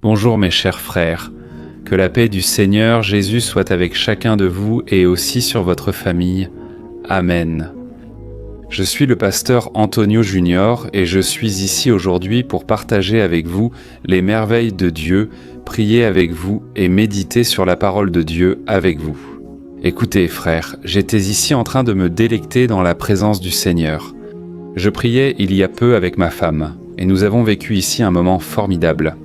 Bonjour mes chers frères, que la paix du Seigneur Jésus soit avec chacun de vous et aussi sur votre famille. Amen. Je suis le pasteur Antonio Junior et je suis ici aujourd'hui pour partager avec vous les merveilles de Dieu, prier avec vous et méditer sur la parole de Dieu avec vous. Écoutez frères, j'étais ici en train de me délecter dans la présence du Seigneur. Je priais il y a peu avec ma femme et nous avons vécu ici un moment formidable.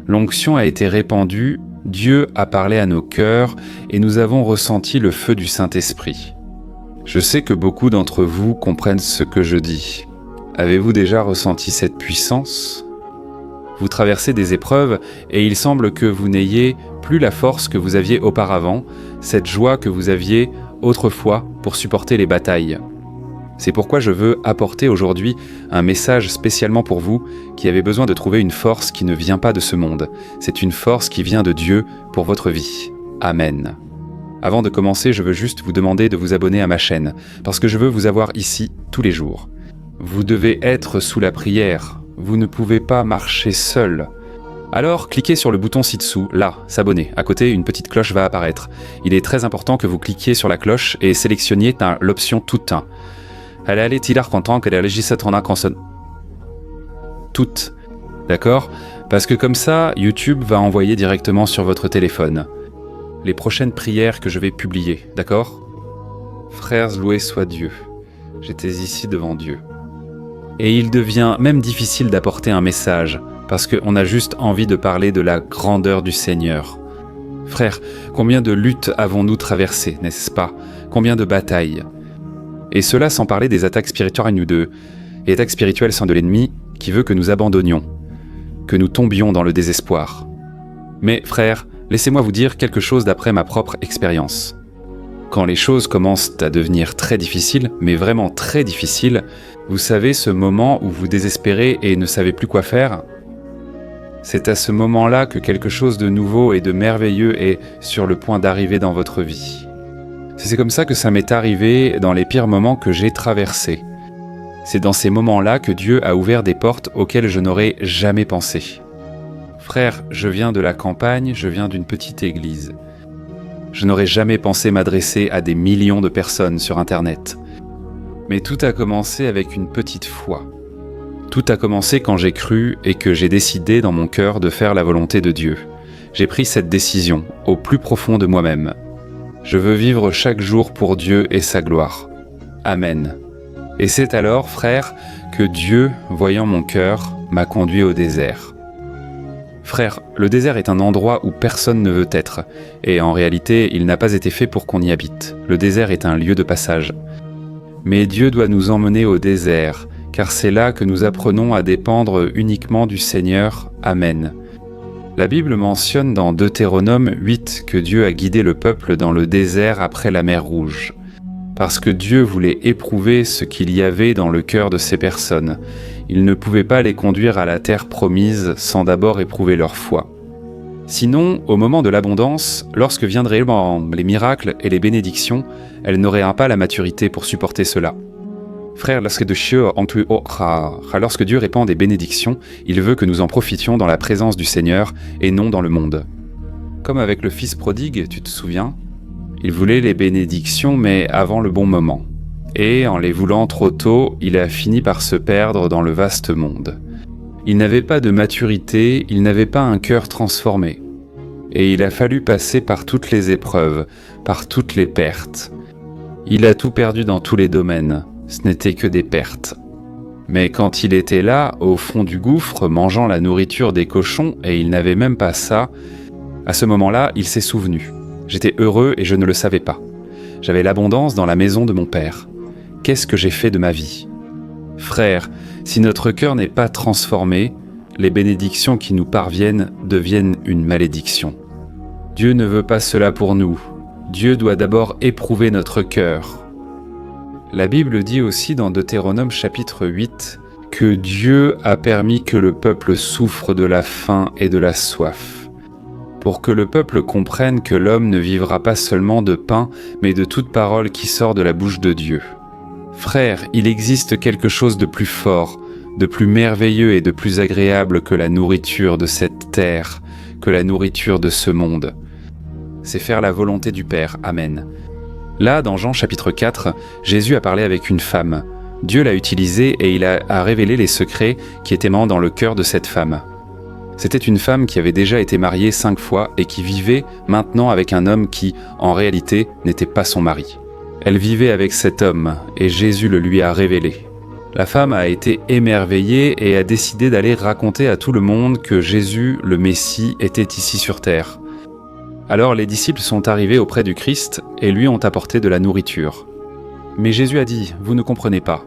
L'onction a été répandue, Dieu a parlé à nos cœurs et nous avons ressenti le feu du Saint-Esprit. Je sais que beaucoup d'entre vous comprennent ce que je dis. Avez-vous déjà ressenti cette puissance ? Vous traversez des épreuves et il semble que vous n'ayez plus la force que vous aviez auparavant, cette joie que vous aviez autrefois pour supporter les batailles. C'est pourquoi je veux apporter aujourd'hui un message spécialement pour vous qui avez besoin de trouver une force qui ne vient pas de ce monde. C'est une force qui vient de Dieu pour votre vie. Amen. Avant de commencer, je veux juste vous demander de vous abonner à ma chaîne, parce que je veux vous avoir ici tous les jours. Vous devez être sous la prière, vous ne pouvez pas marcher seul. Alors, cliquez sur le bouton ci-dessous, là, s'abonner. À côté, une petite cloche va apparaître. Il est très important que vous cliquiez sur la cloche et sélectionniez l'option tout un. Toutes, d'accord ? Parce que comme ça, YouTube va envoyer directement sur votre téléphone les prochaines prières que je vais publier, d'accord ? Frères, loué soit Dieu. J'étais ici devant Dieu. Et il devient même difficile d'apporter un message, parce qu'on a juste envie de parler de la grandeur du Seigneur. Frères, combien de luttes avons-nous traversées, n'est-ce pas ? Combien de batailles ? Et cela sans parler des attaques spirituelles et attaques spirituelles sont de l'ennemi qui veut que nous abandonnions, que nous tombions dans le désespoir. Mais frères, laissez-moi vous dire quelque chose d'après ma propre expérience. Quand les choses commencent à devenir très difficiles, mais vraiment très difficiles, vous savez ce moment où vous désespérez et ne savez plus quoi faire ? C'est à ce moment-là que quelque chose de nouveau et de merveilleux est sur le point d'arriver dans votre vie. C'est comme ça que ça m'est arrivé dans les pires moments que j'ai traversés. C'est dans ces moments-là que Dieu a ouvert des portes auxquelles je n'aurais jamais pensé. Frère, je viens de la campagne, je viens d'une petite église. Je n'aurais jamais pensé m'adresser à des millions de personnes sur Internet. Mais tout a commencé avec une petite foi. Tout a commencé quand j'ai cru et que j'ai décidé dans mon cœur de faire la volonté de Dieu. J'ai pris cette décision au plus profond de moi-même. Je veux vivre chaque jour pour Dieu et sa gloire. Amen. Et c'est alors, frère, que Dieu, voyant mon cœur, m'a conduit au désert. Frère, le désert est un endroit où personne ne veut être, et en réalité, il n'a pas été fait pour qu'on y habite. Le désert est un lieu de passage. Mais Dieu doit nous emmener au désert, car c'est là que nous apprenons à dépendre uniquement du Seigneur. Amen. La Bible mentionne dans Deutéronome 8 que Dieu a guidé le peuple dans le désert après la mer Rouge. Parce que Dieu voulait éprouver ce qu'il y avait dans le cœur de ces personnes. Il ne pouvait pas les conduire à la terre promise sans d'abord éprouver leur foi. Sinon, au moment de l'abondance, lorsque viendraient les miracles et les bénédictions, elles n'auraient pas la maturité pour supporter cela. Frère, lorsque Dieu répand des bénédictions, il veut que nous en profitions dans la présence du Seigneur et non dans le monde. Comme avec le fils prodigue, tu te souviens ? Il voulait les bénédictions, mais avant le bon moment. Et en les voulant trop tôt, il a fini par se perdre dans le vaste monde. Il n'avait pas de maturité, il n'avait pas un cœur transformé. Et il a fallu passer par toutes les épreuves, par toutes les pertes. Il a tout perdu dans tous les domaines. Ce n'était que des pertes. Mais quand il était là, au fond du gouffre, mangeant la nourriture des cochons, et il n'avait même pas ça, à ce moment-là, il s'est souvenu. J'étais heureux et je ne le savais pas. J'avais l'abondance dans la maison de mon père. Qu'est-ce que j'ai fait de ma vie ? Frère, si notre cœur n'est pas transformé, les bénédictions qui nous parviennent deviennent une malédiction. Dieu ne veut pas cela pour nous. Dieu doit d'abord éprouver notre cœur. La Bible dit aussi dans Deutéronome chapitre 8 que Dieu a permis que le peuple souffre de la faim et de la soif, pour que le peuple comprenne que l'homme ne vivra pas seulement de pain, mais de toute parole qui sort de la bouche de Dieu. Frère, il existe quelque chose de plus fort, de plus merveilleux et de plus agréable que la nourriture de cette terre, que la nourriture de ce monde. C'est faire la volonté du Père. Amen. Là, dans Jean chapitre 4, Jésus a parlé avec une femme. Dieu l'a utilisée et il a révélé les secrets qui étaient dans le cœur de cette femme. C'était une femme qui avait déjà été mariée 5 fois et qui vivait maintenant avec un homme qui, en réalité, n'était pas son mari. Elle vivait avec cet homme et Jésus le lui a révélé. La femme a été émerveillée et a décidé d'aller raconter à tout le monde que Jésus, le Messie, était ici sur terre. Alors les disciples sont arrivés auprès du Christ et lui ont apporté de la nourriture. Mais Jésus a dit « Vous ne comprenez pas.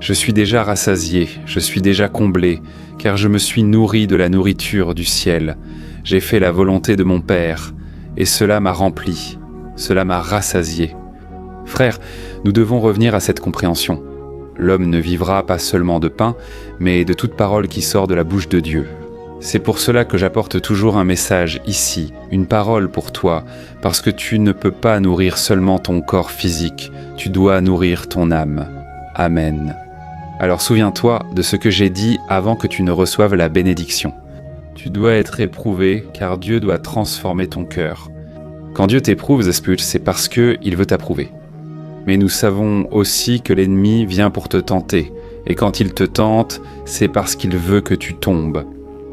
Je suis déjà rassasié, je suis déjà comblé, car je me suis nourri de la nourriture du ciel. J'ai fait la volonté de mon Père, et cela m'a rempli, cela m'a rassasié. » Frères, nous devons revenir à cette compréhension. L'homme ne vivra pas seulement de pain, mais de toute parole qui sort de la bouche de Dieu. C'est pour cela que j'apporte toujours un message ici, une parole pour toi, parce que tu ne peux pas nourrir seulement ton corps physique, tu dois nourrir ton âme. Amen. Alors souviens-toi de ce que j'ai dit avant que tu ne reçoives la bénédiction. Tu dois être éprouvé, car Dieu doit transformer ton cœur. Quand Dieu t'éprouve, Zesput, c'est parce qu'il veut t'approuver. Mais nous savons aussi que l'ennemi vient pour te tenter, et quand il te tente, c'est parce qu'il veut que tu tombes.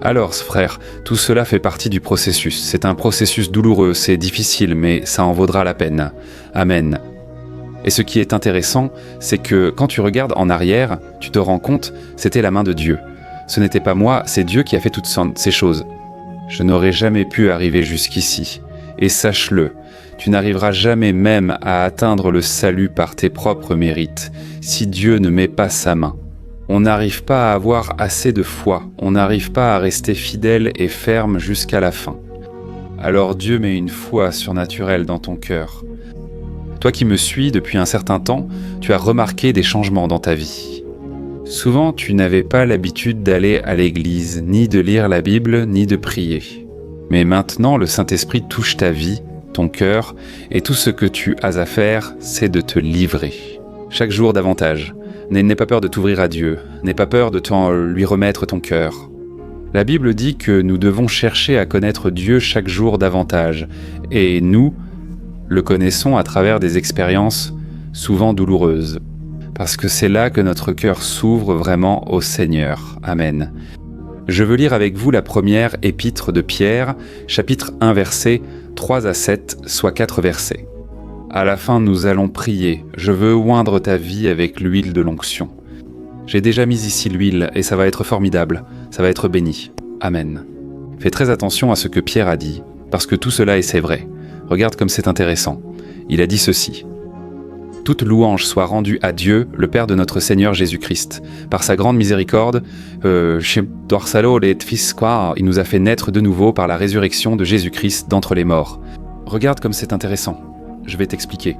Alors, frère, tout cela fait partie du processus. C'est un processus douloureux, c'est difficile, mais ça en vaudra la peine. Amen. Et ce qui est intéressant, c'est que quand tu regardes en arrière, tu te rends compte, c'était la main de Dieu. Ce n'était pas moi, c'est Dieu qui a fait toutes ces choses. Je n'aurais jamais pu arriver jusqu'ici. Et sache-le, tu n'arriveras jamais même à atteindre le salut par tes propres mérites, si Dieu ne met pas sa main. On n'arrive pas à avoir assez de foi, on n'arrive pas à rester fidèle et ferme jusqu'à la fin. Alors Dieu met une foi surnaturelle dans ton cœur. Toi qui me suis depuis un certain temps, tu as remarqué des changements dans ta vie. Souvent, tu n'avais pas l'habitude d'aller à l'église, ni de lire la Bible, ni de prier. Mais maintenant, le Saint-Esprit touche ta vie, ton cœur, et tout ce que tu as à faire, c'est de te livrer. Chaque jour davantage. N'aie pas peur de t'ouvrir à Dieu, n'aie pas peur de lui remettre ton cœur. La Bible dit que nous devons chercher à connaître Dieu chaque jour davantage, et nous le connaissons à travers des expériences souvent douloureuses, parce que c'est là que notre cœur s'ouvre vraiment au Seigneur. Amen. Je veux lire avec vous la première épître de Pierre, chapitre 1, versets 3 à 7, soit 4 versets. À la fin, nous allons prier. Je veux oindre ta vie avec l'huile de l'onction. J'ai déjà mis ici l'huile et ça va être formidable. Ça va être béni. Amen. Fais très attention à ce que Pierre a dit, parce que tout cela c'est vrai. Regarde comme c'est intéressant. Il a dit ceci. « Toute louange soit rendue à Dieu, le Père de notre Seigneur Jésus-Christ. Par sa grande miséricorde, il nous a fait naître de nouveau par la résurrection de Jésus-Christ d'entre les morts. » Regarde comme c'est intéressant. Je vais t'expliquer.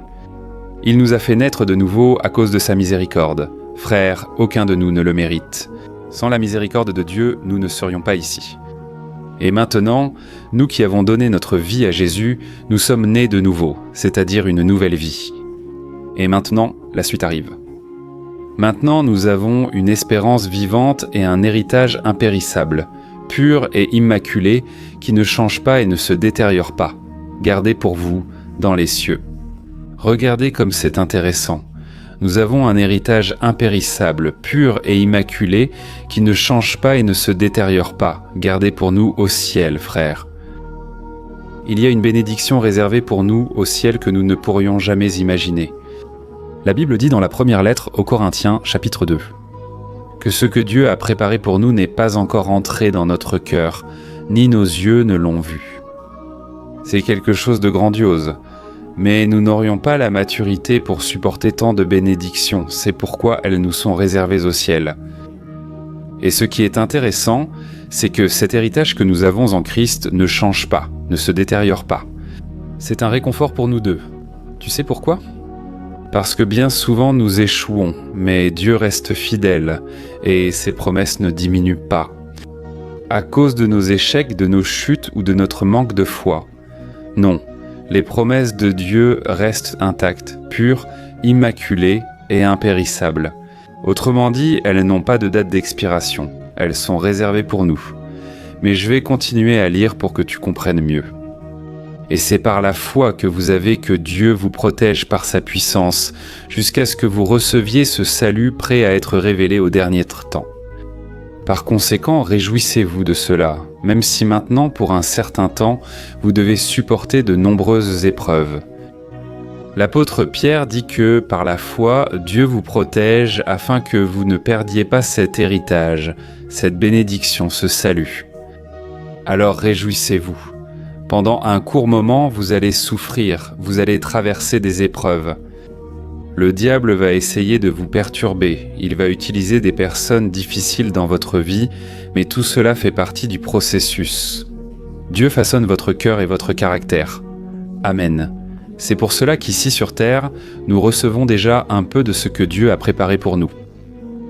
Il nous a fait naître de nouveau à cause de sa miséricorde. Frères, aucun de nous ne le mérite. Sans la miséricorde de Dieu, nous ne serions pas ici. Et maintenant, nous qui avons donné notre vie à Jésus, nous sommes nés de nouveau, c'est-à-dire une nouvelle vie. Et maintenant, la suite arrive. Maintenant, nous avons une espérance vivante et un héritage impérissable, pur et immaculé, qui ne change pas et ne se détériore pas, gardé pour vous dans les cieux. Regardez comme c'est intéressant. Nous avons un héritage impérissable, pur et immaculé, qui ne change pas et ne se détériore pas, gardé pour nous au ciel, frères. Il y a une bénédiction réservée pour nous au ciel que nous ne pourrions jamais imaginer. La Bible dit dans la première lettre aux Corinthiens, chapitre 2, que ce que Dieu a préparé pour nous n'est pas encore entré dans notre cœur, ni nos yeux ne l'ont vu. C'est quelque chose de grandiose. Mais nous n'aurions pas la maturité pour supporter tant de bénédictions, c'est pourquoi elles nous sont réservées au ciel. Et ce qui est intéressant, c'est que cet héritage que nous avons en Christ ne change pas, ne se détériore pas. C'est un réconfort pour nous deux. Tu sais pourquoi ? Parce que bien souvent nous échouons, mais Dieu reste fidèle, et ses promesses ne diminuent pas. À cause de nos échecs, de nos chutes ou de notre manque de foi. Non. Les promesses de Dieu restent intactes, pures, immaculées et impérissables. Autrement dit, elles n'ont pas de date d'expiration, elles sont réservées pour nous. mais je vais continuer à lire pour que tu comprennes mieux. Et c'est par la foi que vous avez que Dieu vous protège par sa puissance, jusqu'à ce que vous receviez ce salut prêt à être révélé au dernier temps. Par conséquent, réjouissez-vous de cela, même si maintenant, pour un certain temps, vous devez supporter de nombreuses épreuves. L'apôtre Pierre dit que, par la foi, Dieu vous protège afin que vous ne perdiez pas cet héritage, cette bénédiction, ce salut. Alors réjouissez-vous. Pendant un court moment, vous allez souffrir, vous allez traverser des épreuves. Le diable va essayer de vous perturber, il va utiliser des personnes difficiles dans votre vie, mais tout cela fait partie du processus. Dieu façonne votre cœur et votre caractère. Amen. C'est pour cela qu'ici sur terre, nous recevons déjà un peu de ce que Dieu a préparé pour nous.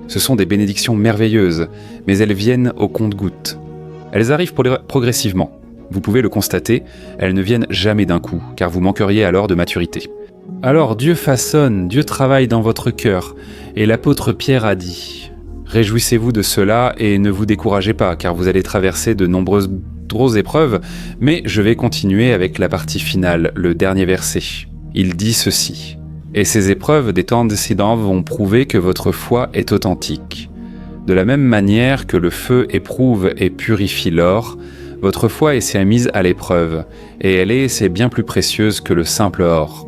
Ce sont des bénédictions merveilleuses, mais elles viennent au compte-gouttes. Elles arrivent progressivement. Vous pouvez le constater, elles ne viennent jamais d'un coup, car vous manqueriez alors de maturité. Alors Dieu façonne, Dieu travaille dans votre cœur, et l'apôtre Pierre a dit « Réjouissez-vous de cela et ne vous découragez pas, car vous allez traverser de nombreuses épreuves, mais je vais continuer avec la partie finale, le dernier verset. Il dit ceci « Et ces épreuves des temps décédents vont prouver que votre foi est authentique. De la même manière que le feu éprouve et purifie l'or, votre foi est mise à l'épreuve, et elle est bien plus précieuse que le simple or.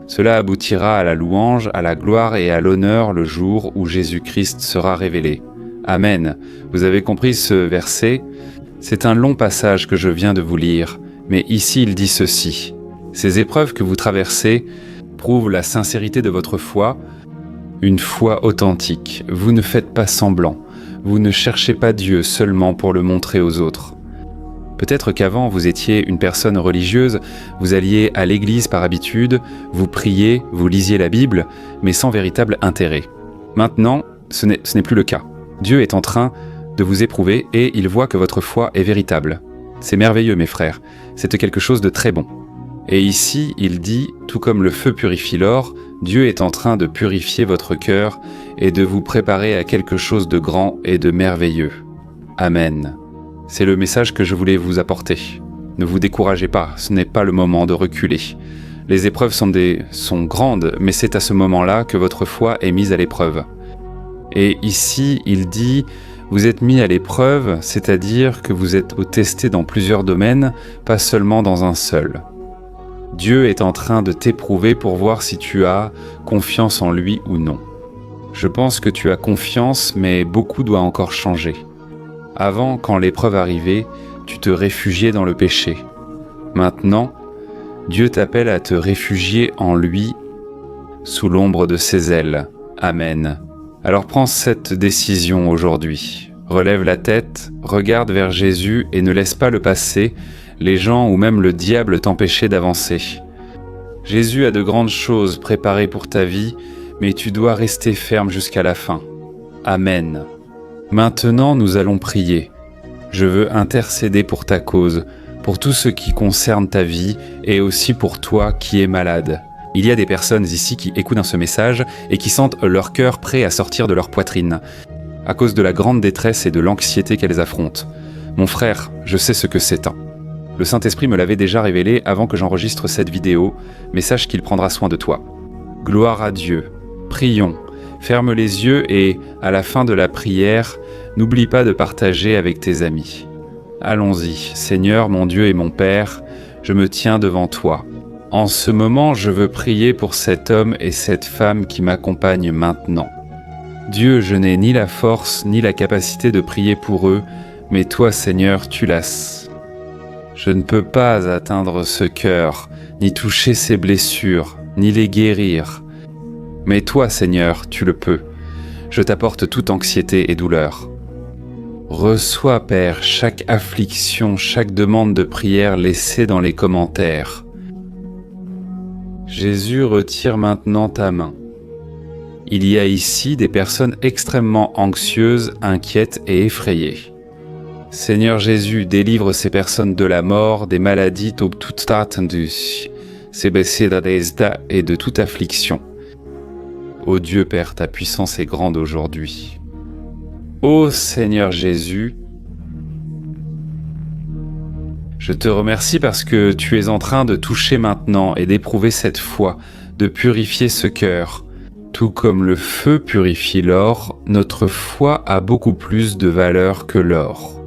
Cela aboutira à la louange, à la gloire et à l'honneur le jour où Jésus-Christ sera révélé. Amen. Vous avez compris ce verset ? C'est un long passage que je viens de vous lire, mais ici il dit ceci. Ces épreuves que vous traversez prouvent la sincérité de votre foi, une foi authentique. Vous ne faites pas semblant. Vous ne cherchez pas Dieu seulement pour le montrer aux autres. Peut-être qu'avant vous étiez une personne religieuse, vous alliez à l'église par habitude, vous priez, vous lisiez la Bible, mais sans véritable intérêt. Maintenant, ce n'est plus le cas. Dieu est en train de vous éprouver et il voit que votre foi est véritable. C'est merveilleux mes frères, c'est quelque chose de très bon. Et ici, il dit, tout comme le feu purifie l'or, Dieu est en train de purifier votre cœur et de vous préparer à quelque chose de grand et de merveilleux. Amen. C'est le message que je voulais vous apporter. Ne vous découragez pas, ce n'est pas le moment de reculer. Les épreuves sont grandes, mais c'est à ce moment-là que votre foi est mise à l'épreuve. Et ici, il dit, vous êtes mis à l'épreuve, c'est-à-dire que vous êtes testé dans plusieurs domaines, pas seulement dans un seul. Dieu est en train de t'éprouver pour voir si tu as confiance en lui ou non. Je pense que tu as confiance, mais beaucoup doit encore changer. Avant, quand l'épreuve arrivait, tu te réfugiais dans le péché. Maintenant, Dieu t'appelle à te réfugier en lui, sous l'ombre de ses ailes. Amen. Alors prends cette décision aujourd'hui. Relève la tête, regarde vers Jésus et ne laisse pas le passé, les gens ou même le diable t'empêcher d'avancer. Jésus a de grandes choses préparées pour ta vie, mais tu dois rester ferme jusqu'à la fin. Amen. Maintenant, nous allons prier. Je veux intercéder pour ta cause, pour tout ce qui concerne ta vie et aussi pour toi qui es malade. Il y a des personnes ici qui écoutent ce message et qui sentent leur cœur prêt à sortir de leur poitrine, à cause de la grande détresse et de l'anxiété qu'elles affrontent. Mon frère, je sais ce que c'est. Le Saint-Esprit me l'avait déjà révélé avant que j'enregistre cette vidéo, mais sache qu'il prendra soin de toi. Gloire à Dieu. Prions. Ferme les yeux et, à la fin de la prière, n'oublie pas de partager avec tes amis. Allons-y, Seigneur, mon Dieu et mon Père, je me tiens devant toi. En ce moment, je veux prier pour cet homme et cette femme qui m'accompagnent maintenant. Dieu, je n'ai ni la force ni la capacité de prier pour eux, mais toi, Seigneur, tu l'as. Je ne peux pas atteindre ce cœur, ni toucher ses blessures, ni les guérir. Mais toi, Seigneur, tu le peux. Je t'apporte toute anxiété et douleur. Reçois, Père, chaque affliction, chaque demande de prière laissée dans les commentaires. Jésus, retire maintenant ta main. Il y a ici des personnes extrêmement anxieuses, inquiètes et effrayées. Seigneur Jésus, délivre ces personnes de la mort, des maladies et de toute affliction. Ô Dieu Père, ta puissance est grande aujourd'hui. Ô Seigneur Jésus, Je te remercie parce que tu es en train de toucher maintenant et d'éprouver cette foi, de purifier ce cœur. Tout comme le feu purifie l'or, notre foi a beaucoup plus de valeur que l'or.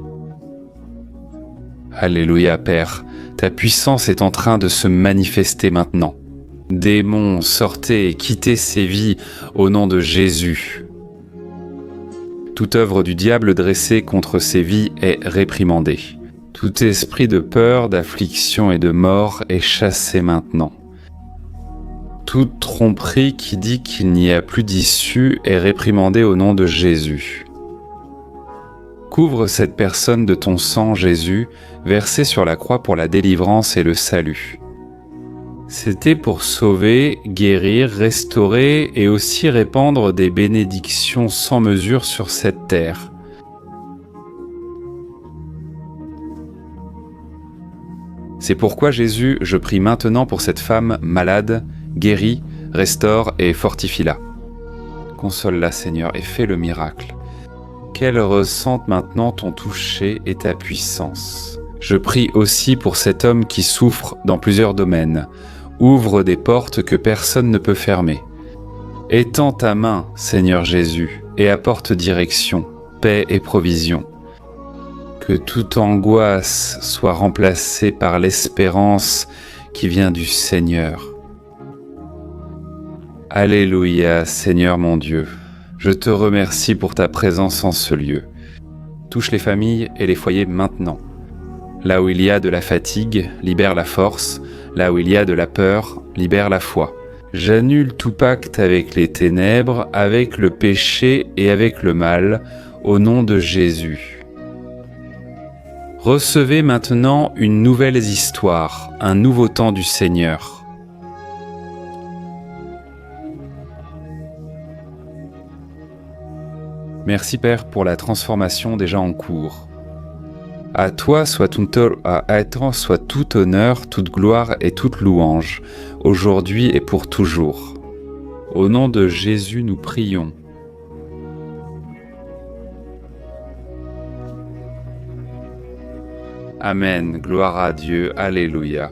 Alléluia, Père, ta puissance est en train de se manifester maintenant. Démons, sortez et quittez ces vies au nom de Jésus. Toute œuvre du diable dressée contre ces vies est réprimandée. Tout esprit de peur, d'affliction et de mort est chassé maintenant. Toute tromperie qui dit qu'il n'y a plus d'issue est réprimandée au nom de Jésus. Couvre cette personne de ton sang, Jésus, versé sur la croix pour la délivrance et le salut. C'était pour sauver, guérir, restaurer et aussi répandre des bénédictions sans mesure sur cette terre. C'est pourquoi, Jésus, je prie maintenant pour cette femme malade, guéris, restaure et fortifie-la. Console-la, Seigneur, et fais le miracle. Qu'elle ressente maintenant ton toucher et ta puissance. Je prie aussi pour cet homme qui souffre dans plusieurs domaines. Ouvre des portes que personne ne peut fermer. Étends ta main, Seigneur Jésus, et apporte direction, paix et provision. Que toute angoisse soit remplacée par l'espérance qui vient du Seigneur. Alléluia, Seigneur mon Dieu. Je te remercie pour ta présence en ce lieu. Touche les familles et les foyers maintenant. Là où il y a de la fatigue, libère la force. Là où il y a de la peur, libère la foi. J'annule tout pacte avec les ténèbres, avec le péché et avec le mal, au nom de Jésus. Recevez maintenant une nouvelle histoire, un nouveau temps du Seigneur. Merci Père pour la transformation déjà en cours. À toi soit tout honneur, toute gloire et toute louange, aujourd'hui et pour toujours. Au nom de Jésus nous prions. Amen, gloire à Dieu, alléluia.